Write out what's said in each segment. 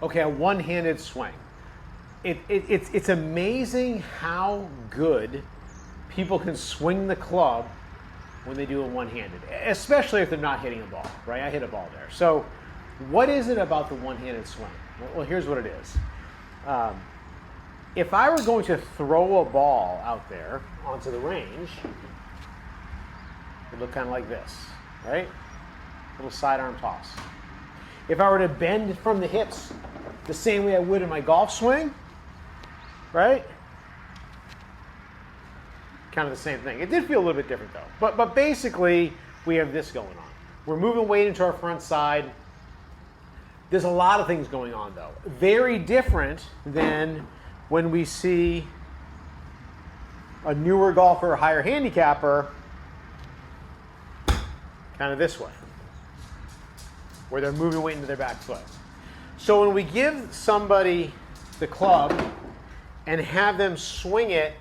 Okay, a one-handed swing. It's amazing how good people can swing the club when they do it one-handed, especially if they're not hitting a ball, right? I hit a ball there. So what is it about the one-handed swing? Well, here's what it is. If I were going to throw a ball out there onto the range, it would look kind of like this, right? Little sidearm toss. If I were to bend from the hips the same way I would in my golf swing, right? Kind of the same thing. It did feel a little bit different though. But basically, we have this going on. We're moving weight into our front side. There's a lot of things going on though. Very different than when we see a newer golfer, a higher handicapper, kind of this way, where they're moving weight into their back foot. So when we give somebody the club and have them swing it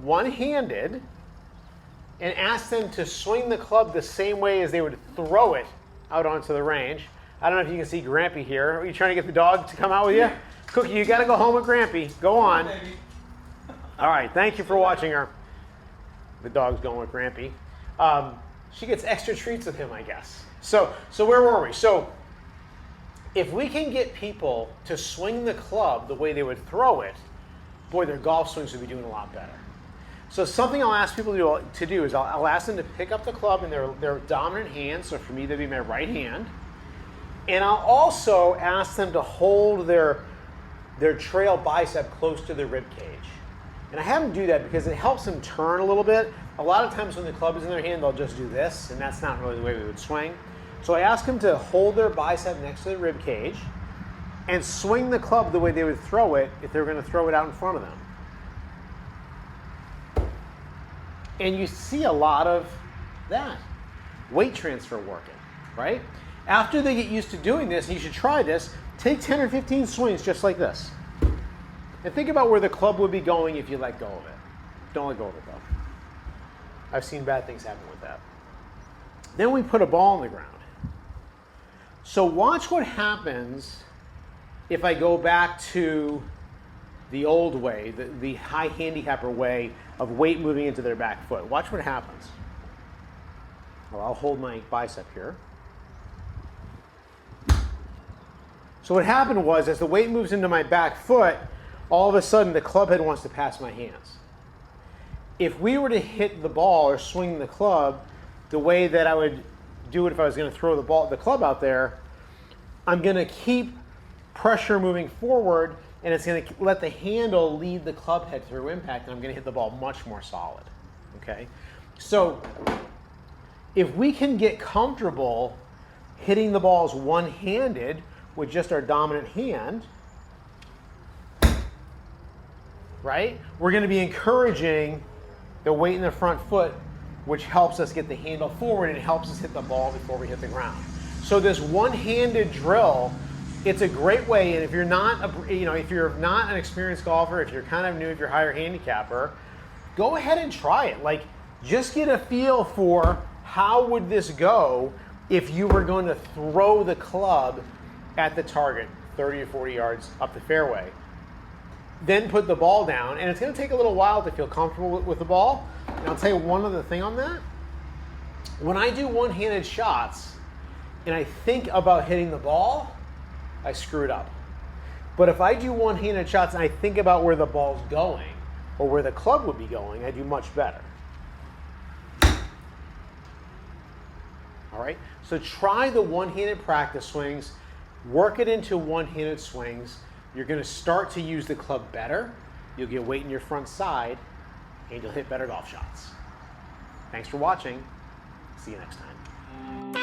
one-handed and ask them to swing the club the same way as they would throw it out onto the range. I don't know if you can see Grampy here. Are you trying to get the dog to come out with you? Cookie, you got to go home with Grampy. Go on. All right, thank you for watching her. The dog's going with Grampy. She gets extra treats with him, I guess. So where were we? So if we can get people to swing the club the way they would throw it, boy, their golf swings would be doing a lot better. So something I'll ask people to do is I'll ask them to pick up the club in their dominant hand. So for me, that'd be my right hand. And I'll also ask them to hold their trail bicep close to their rib cage. And I have them do that because it helps them turn a little bit. A lot of times when the club is in their hand, they'll just do this, and that's not really the way we would swing. So I ask them to hold their bicep next to the rib cage and swing the club the way they would throw it if they were going to throw it out in front of them. And you see a lot of that weight transfer working, right? After they get used to doing this, and you should try this, take 10 or 15 swings just like this. And think about where the club would be going if you let go of it. Don't let go of it, though. I've seen bad things happen with that. Then we put a ball on the ground. So watch what happens if I go back to the old way, the high handicapper way of weight moving into their back foot. Watch what happens. Well, I'll hold my bicep here. So what happened was, as the weight moves into my back foot, all of a sudden the club head wants to pass my hands. If we were to hit the ball or swing the club the way that I would do it if I was going to throw the club out there, I'm going to keep pressure moving forward, and it's going to let the handle lead the club head through impact, and I'm going to hit the ball much more solid. Okay? So if we can get comfortable hitting the balls one-handed with just our dominant hand, right? We're going to be encouraging the weight in the front foot, which helps us get the handle forward and helps us hit the ball before we hit the ground. So this one-handed drill, it's a great way. And if you're not, if you're not an experienced golfer, if you're kind of new, if you're a higher handicapper, go ahead and try it. Like, just get a feel for how would this go if you were going to throw the club at the target 30 or 40 yards up the fairway. Then put the ball down, and it's going to take a little while to feel comfortable with the ball. And I'll tell you one other thing on that. When I do one-handed shots and I think about hitting the ball, I screw it up. But if I do one-handed shots and I think about where the ball's going or where the club would be going, I do much better. All right? So try the one-handed practice swings. Work it into one-handed swings. You're going to start to use the club better. You'll get weight in your front side, and you'll hit better golf shots. Thanks for watching. See you next time.